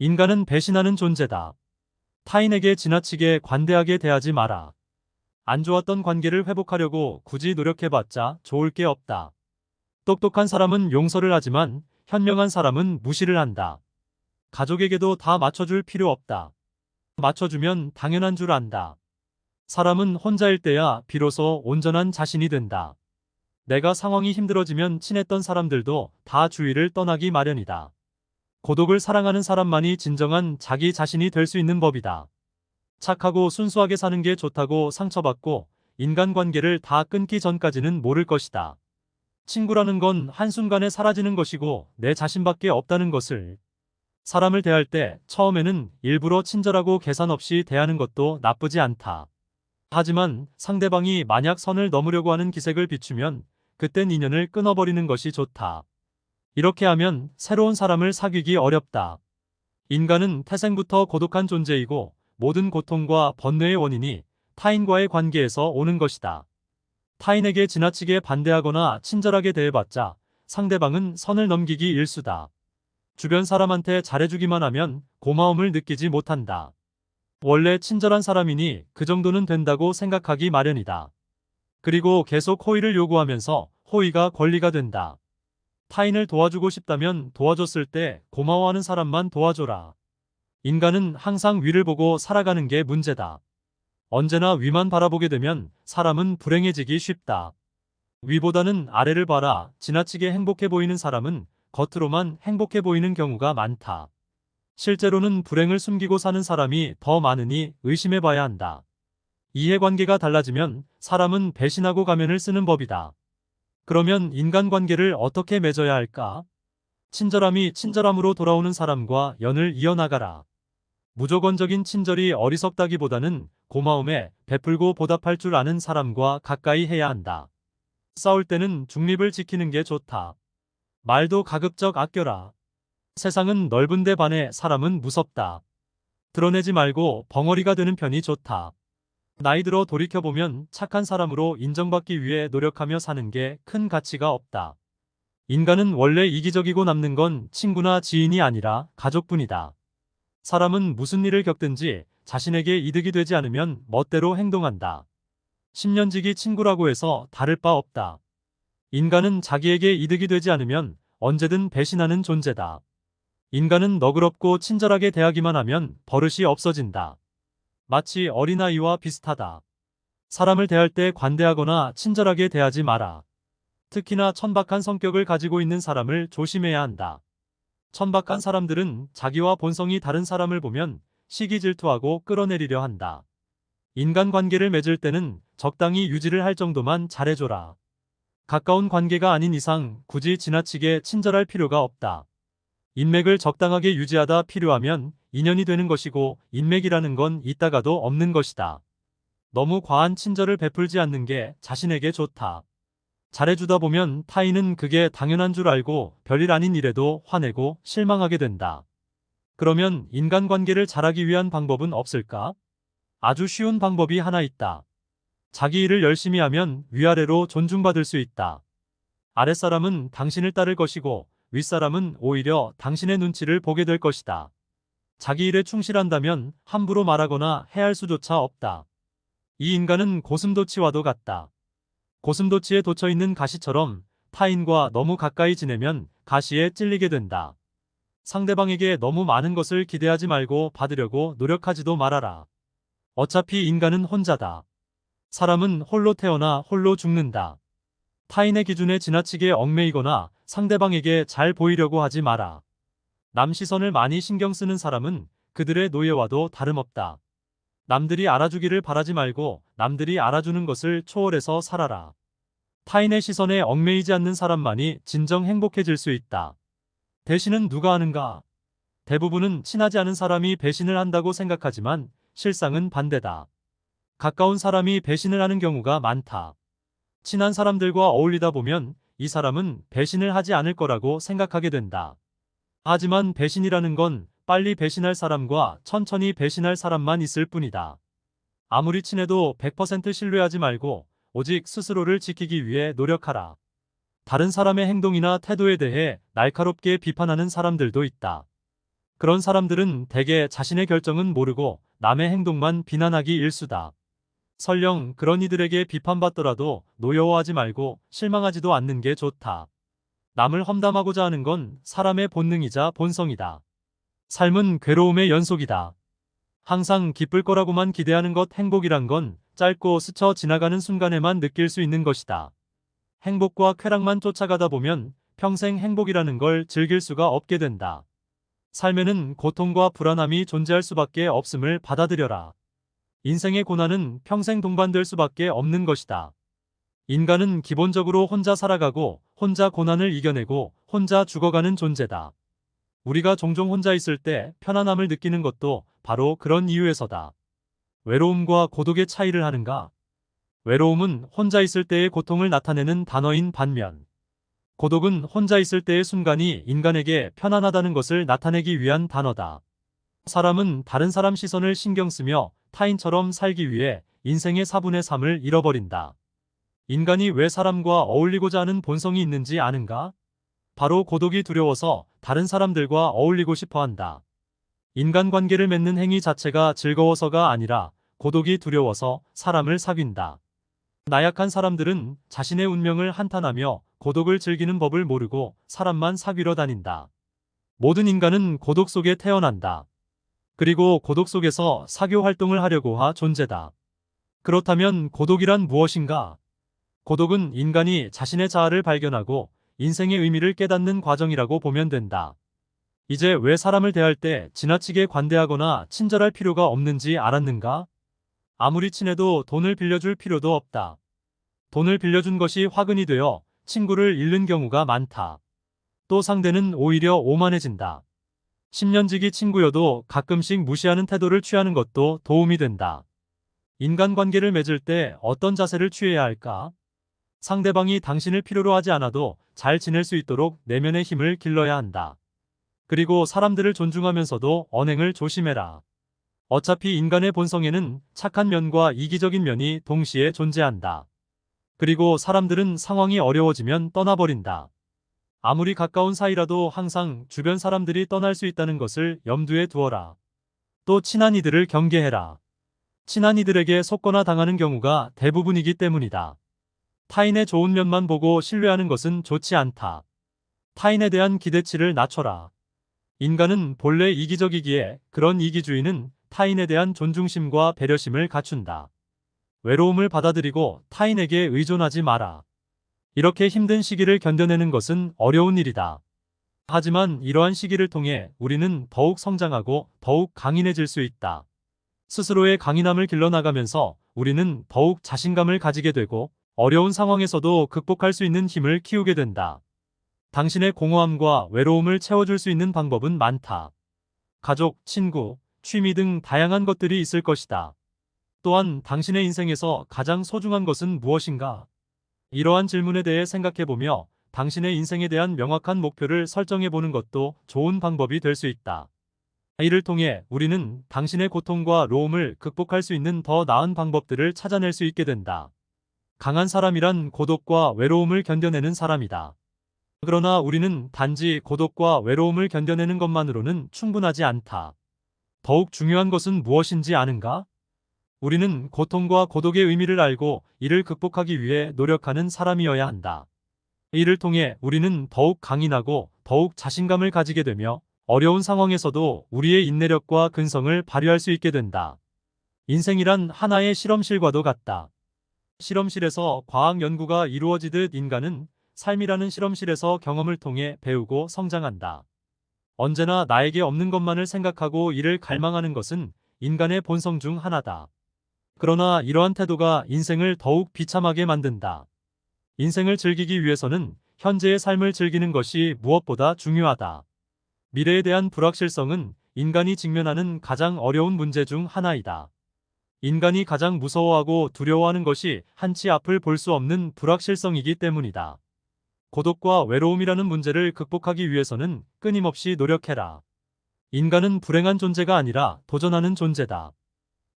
인간은 배신하는 존재다. 타인에게 지나치게 관대하게 대하지 마라. 안 좋았던 관계를 회복하려고 굳이 노력해봤자 좋을 게 없다. 똑똑한 사람은 용서를 하지만 현명한 사람은 무시를 한다. 가족에게도 다 맞춰줄 필요 없다. 맞춰주면 당연한 줄 안다. 사람은 혼자일 때야 비로소 온전한 자신이 된다. 내가 상황이 힘들어지면 친했던 사람들도 다 주위를 떠나기 마련이다. 고독을 사랑하는 사람만이 진정한 자기 자신이 될 수 있는 법이다. 착하고 순수하게 사는 게 좋다고 상처받고 인간관계를 다 끊기 전까지는 모를 것이다. 친구라는 건 한순간에 사라지는 것이고 내 자신밖에 없다는 것을. 사람을 대할 때 처음에는 일부러 친절하고 계산 없이 대하는 것도 나쁘지 않다. 하지만 상대방이 만약 선을 넘으려고 하는 기색을 비추면 그땐 인연을 끊어버리는 것이 좋다. 이렇게 하면 새로운 사람을 사귀기 어렵다. 인간은 태생부터 고독한 존재이고 모든 고통과 번뇌의 원인이 타인과의 관계에서 오는 것이다. 타인에게 지나치게 반대하거나 친절하게 대해봤자 상대방은 선을 넘기기 일수다. 주변 사람한테 잘해주기만 하면 고마움을 느끼지 못한다. 원래 친절한 사람이니 그 정도는 된다고 생각하기 마련이다. 그리고 계속 호의를 요구하면서 호의가 권리가 된다. 타인을 도와주고 싶다면 도와줬을 때 고마워하는 사람만 도와줘라. 인간은 항상 위를 보고 살아가는 게 문제다. 언제나 위만 바라보게 되면 사람은 불행해지기 쉽다. 위보다는 아래를 봐라. 지나치게 행복해 보이는 사람은 겉으로만 행복해 보이는 경우가 많다. 실제로는 불행을 숨기고 사는 사람이 더 많으니 의심해 봐야 한다. 이해관계가 달라지면 사람은 배신하고 가면을 쓰는 법이다. 그러면 인간관계를 어떻게 맺어야 할까? 친절함이 친절함으로 돌아오는 사람과 연을 이어나가라. 무조건적인 친절이 어리석다기보다는 고마움에 베풀고 보답할 줄 아는 사람과 가까이 해야 한다. 싸울 때는 중립을 지키는 게 좋다. 말도 가급적 아껴라. 세상은 넓은데 반해 사람은 무섭다. 드러내지 말고 벙어리가 되는 편이 좋다. 나이 들어 돌이켜보면 착한 사람으로 인정받기 위해 노력하며 사는 게 큰 가치가 없다. 인간은 원래 이기적이고 남는 건 친구나 지인이 아니라 가족뿐이다. 사람은 무슨 일을 겪든지 자신에게 이득이 되지 않으면 멋대로 행동한다. 10년지기 친구라고 해서 다를 바 없다. 인간은 자기에게 이득이 되지 않으면 언제든 배신하는 존재다. 인간은 너그럽고 친절하게 대하기만 하면 버릇이 없어진다. 마치 어린아이와 비슷하다. 사람을 대할 때 관대하거나 친절하게 대하지 마라. 특히나 천박한 성격을 가지고 있는 사람을 조심해야 한다. 천박한 사람들은 자기와 본성이 다른 사람을 보면 시기 질투하고 끌어내리려 한다. 인간관계를 맺을 때는 적당히 유지를 할 정도만 잘해줘라. 가까운 관계가 아닌 이상 굳이 지나치게 친절할 필요가 없다. 인맥을 적당하게 유지하다 필요하면 인연이 되는 것이고 인맥이라는 건 있다가도 없는 것이다. 너무 과한 친절을 베풀지 않는 게 자신에게 좋다. 잘해주다 보면 타인은 그게 당연한 줄 알고 별일 아닌 일에도 화내고 실망하게 된다. 그러면 인간관계를 잘하기 위한 방법은 없을까? 아주 쉬운 방법이 하나 있다. 자기 일을 열심히 하면 위아래로 존중받을 수 있다. 아랫사람은 당신을 따를 것이고 윗사람은 오히려 당신의 눈치를 보게 될 것이다. 자기 일에 충실한다면 함부로 말하거나 해할 수조차 없다. 이 인간은 고슴도치와도 같다. 고슴도치에 돋쳐있는 가시처럼 타인과 너무 가까이 지내면 가시에 찔리게 된다. 상대방에게 너무 많은 것을 기대하지 말고 받으려고 노력하지도 말아라. 어차피 인간은 혼자다. 사람은 홀로 태어나 홀로 죽는다. 타인의 기준에 지나치게 얽매이거나 상대방에게 잘 보이려고 하지 마라. 남 시선을 많이 신경 쓰는 사람은 그들의 노예와도 다름없다. 남들이 알아주기를 바라지 말고 남들이 알아주는 것을 초월해서 살아라. 타인의 시선에 얽매이지 않는 사람만이 진정 행복해질 수 있다. 배신은 누가 하는가? 대부분은 친하지 않은 사람이 배신을 한다고 생각하지만 실상은 반대다. 가까운 사람이 배신을 하는 경우가 많다. 친한 사람들과 어울리다 보면 이 사람은 배신을 하지 않을 거라고 생각하게 된다. 하지만 배신이라는 건 빨리 배신할 사람과 천천히 배신할 사람만 있을 뿐이다. 아무리 친해도 100% 신뢰하지 말고 오직 스스로를 지키기 위해 노력하라. 다른 사람의 행동이나 태도에 대해 날카롭게 비판하는 사람들도 있다. 그런 사람들은 대개 자신의 결정은 모르고 남의 행동만 비난하기 일수다. 설령 그런 이들에게 비판받더라도 노여워하지 말고 실망하지도 않는 게 좋다. 남을 험담하고자 하는 건 사람의 본능이자 본성이다. 삶은 괴로움의 연속이다. 항상 기쁠 거라고만 기대하는 것 행복이란 건 짧고 스쳐 지나가는 순간에만 느낄 수 있는 것이다. 행복과 쾌락만 쫓아가다 보면 평생 행복이라는 걸 즐길 수가 없게 된다. 삶에는 고통과 불안함이 존재할 수밖에 없음을 받아들여라. 인생의 고난은 평생 동반될 수밖에 없는 것이다. 인간은 기본적으로 혼자 살아가고 혼자 고난을 이겨내고 혼자 죽어가는 존재다. 우리가 종종 혼자 있을 때 편안함을 느끼는 것도 바로 그런 이유에서다. 외로움과 고독의 차이를 하는가? 외로움은 혼자 있을 때의 고통을 나타내는 단어인 반면, 고독은 혼자 있을 때의 순간이 인간에게 편안하다는 것을 나타내기 위한 단어다. 사람은 다른 사람 시선을 신경 쓰며 타인처럼 살기 위해 인생의 4분의 3을 잃어버린다. 인간이 왜 사람과 어울리고자 하는 본성이 있는지 아는가? 바로 고독이 두려워서 다른 사람들과 어울리고 싶어 한다. 인간관계를 맺는 행위 자체가 즐거워서가 아니라 고독이 두려워서 사람을 사귄다. 나약한 사람들은 자신의 운명을 한탄하며 고독을 즐기는 법을 모르고 사람만 사귀러 다닌다. 모든 인간은 고독 속에 태어난다. 그리고 고독 속에서 사교 활동을 하려고 하 존재다. 그렇다면 고독이란 무엇인가? 고독은 인간이 자신의 자아를 발견하고 인생의 의미를 깨닫는 과정이라고 보면 된다. 이제 왜 사람을 대할 때 지나치게 관대하거나 친절할 필요가 없는지 알았는가? 아무리 친해도 돈을 빌려줄 필요도 없다. 돈을 빌려준 것이 화근이 되어 친구를 잃는 경우가 많다. 또 상대는 오히려 오만해진다. 10년지기 친구여도 가끔씩 무시하는 태도를 취하는 것도 도움이 된다. 인간관계를 맺을 때 어떤 자세를 취해야 할까? 상대방이 당신을 필요로 하지 않아도 잘 지낼 수 있도록 내면의 힘을 길러야 한다. 그리고 사람들을 존중하면서도 언행을 조심해라. 어차피 인간의 본성에는 착한 면과 이기적인 면이 동시에 존재한다. 그리고 사람들은 상황이 어려워지면 떠나버린다. 아무리 가까운 사이라도 항상 주변 사람들이 떠날 수 있다는 것을 염두에 두어라. 또 친한 이들을 경계해라. 친한 이들에게 속거나 당하는 경우가 대부분이기 때문이다. 타인의 좋은 면만 보고 신뢰하는 것은 좋지 않다. 타인에 대한 기대치를 낮춰라. 인간은 본래 이기적이기에 그런 이기주의는 타인에 대한 존중심과 배려심을 갖춘다. 외로움을 받아들이고 타인에게 의존하지 마라. 이렇게 힘든 시기를 견뎌내는 것은 어려운 일이다. 하지만 이러한 시기를 통해 우리는 더욱 성장하고 더욱 강인해질 수 있다. 스스로의 강인함을 길러나가면서 우리는 더욱 자신감을 가지게 되고 어려운 상황에서도 극복할 수 있는 힘을 키우게 된다. 당신의 공허함과 외로움을 채워줄 수 있는 방법은 많다. 가족, 친구, 취미 등 다양한 것들이 있을 것이다. 또한 당신의 인생에서 가장 소중한 것은 무엇인가? 이러한 질문에 대해 생각해보며 당신의 인생에 대한 명확한 목표를 설정해보는 것도 좋은 방법이 될 수 있다. 이를 통해 우리는 당신의 고통과 로움을 극복할 수 있는 더 나은 방법들을 찾아낼 수 있게 된다. 강한 사람이란 고독과 외로움을 견뎌내는 사람이다. 그러나 우리는 단지 고독과 외로움을 견뎌내는 것만으로는 충분하지 않다. 더욱 중요한 것은 무엇인지 아는가? 우리는 고통과 고독의 의미를 알고 이를 극복하기 위해 노력하는 사람이어야 한다. 이를 통해 우리는 더욱 강인하고 더욱 자신감을 가지게 되며 어려운 상황에서도 우리의 인내력과 근성을 발휘할 수 있게 된다. 인생이란 하나의 실험실과도 같다. 실험실에서 과학 연구가 이루어지듯 인간은 삶이라는 실험실에서 경험을 통해 배우고 성장한다. 언제나 나에게 없는 것만을 생각하고 이를 갈망하는 것은 인간의 본성 중 하나다. 그러나 이러한 태도가 인생을 더욱 비참하게 만든다. 인생을 즐기기 위해서는 현재의 삶을 즐기는 것이 무엇보다 중요하다. 미래에 대한 불확실성은 인간이 직면하는 가장 어려운 문제 중 하나이다. 인간이 가장 무서워하고 두려워하는 것이 한치 앞을 볼 수 없는 불확실성이기 때문이다. 고독과 외로움이라는 문제를 극복하기 위해서는 끊임없이 노력해라. 인간은 불행한 존재가 아니라 도전하는 존재다.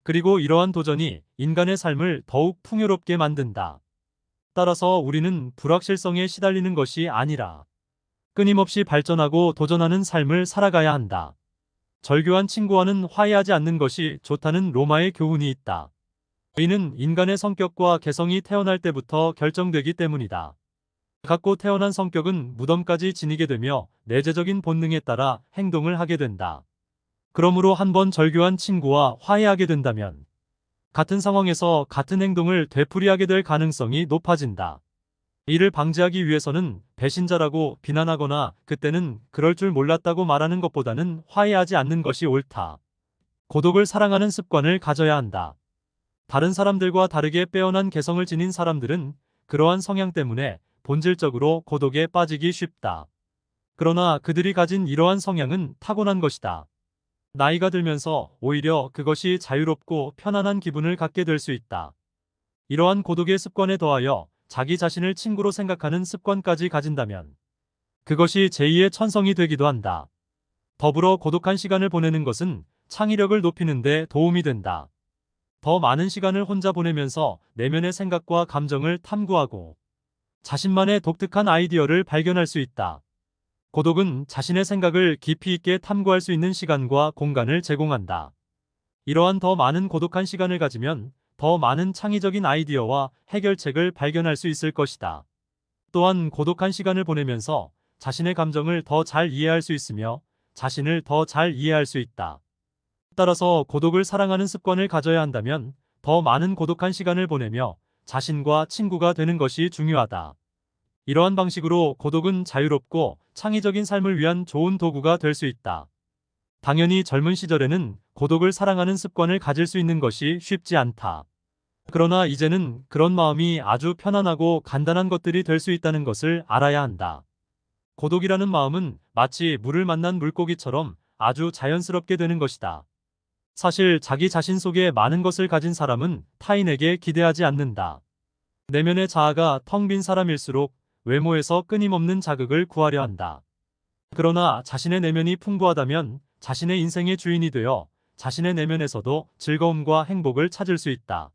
그리고 이러한 도전이 인간의 삶을 더욱 풍요롭게 만든다. 따라서 우리는 불확실성에 시달리는 것이 아니라 끊임없이 발전하고 도전하는 삶을 살아가야 한다. 절교한 친구와는 화해하지 않는 것이 좋다는 로마의 교훈이 있다. 이는 인간의 성격과 개성이 태어날 때부터 결정되기 때문이다. 갖고 태어난 성격은 무덤까지 지니게 되며 내재적인 본능에 따라 행동을 하게 된다. 그러므로 한번 절교한 친구와 화해하게 된다면 같은 상황에서 같은 행동을 되풀이하게 될 가능성이 높아진다. 이를 방지하기 위해서는 배신자라고 비난하거나 그때는 그럴 줄 몰랐다고 말하는 것보다는 화해하지 않는 것이 옳다. 고독을 사랑하는 습관을 가져야 한다. 다른 사람들과 다르게 빼어난 개성을 지닌 사람들은 그러한 성향 때문에 본질적으로 고독에 빠지기 쉽다. 그러나 그들이 가진 이러한 성향은 타고난 것이다. 나이가 들면서 오히려 그것이 자유롭고 편안한 기분을 갖게 될 수 있다. 이러한 고독의 습관에 더하여 자기 자신을 친구로 생각하는 습관까지 가진다면 그것이 제2의 천성이 되기도 한다. 더불어 고독한 시간을 보내는 것은 창의력을 높이는 데 도움이 된다. 더 많은 시간을 혼자 보내면서 내면의 생각과 감정을 탐구하고 자신만의 독특한 아이디어를 발견할 수 있다. 고독은 자신의 생각을 깊이 있게 탐구할 수 있는 시간과 공간을 제공한다. 이러한 더 많은 고독한 시간을 가지면 더 많은 창의적인 아이디어와 해결책을 발견할 수 있을 것이다. 또한 고독한 시간을 보내면서 자신의 감정을 더 잘 이해할 수 있으며 자신을 더 잘 이해할 수 있다. 따라서 고독을 사랑하는 습관을 가져야 한다면 더 많은 고독한 시간을 보내며 자신과 친구가 되는 것이 중요하다. 이러한 방식으로 고독은 자유롭고 창의적인 삶을 위한 좋은 도구가 될 수 있다. 당연히 젊은 시절에는 고독을 사랑하는 습관을 가질 수 있는 것이 쉽지 않다. 그러나 이제는 그런 마음이 아주 편안하고 간단한 것들이 될 수 있다는 것을 알아야 한다. 고독이라는 마음은 마치 물을 만난 물고기처럼 아주 자연스럽게 되는 것이다. 사실 자기 자신 속에 많은 것을 가진 사람은 타인에게 기대하지 않는다. 내면의 자아가 텅 빈 사람일수록 외모에서 끊임없는 자극을 구하려 한다. 그러나 자신의 내면이 풍부하다면 자신의 인생의 주인이 되어 자신의 내면에서도 즐거움과 행복을 찾을 수 있다.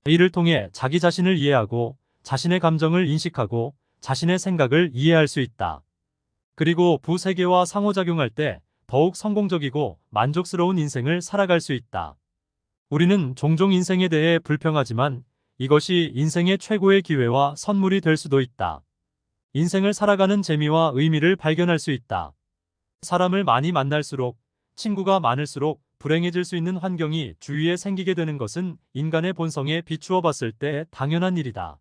이를 통해 자기 자신을 이해하고 자신의 감정을 인식하고 자신의 생각을 이해할 수 있다. 그리고 부세계와 상호작용할 때 더욱 성공적이고 만족스러운 인생을 살아갈 수 있다. 우리는 종종 인생에 대해 불평하지만 이것이 인생의 최고의 기회와 선물이 될 수도 있다. 인생을 살아가는 재미와 의미를 발견할 수 있다. 사람을 많이 만날수록, 친구가 많을수록 불행해질 수 있는 환경이 주위에 생기게 되는 것은 인간의 본성에 비추어 봤을 때 당연한 일이다.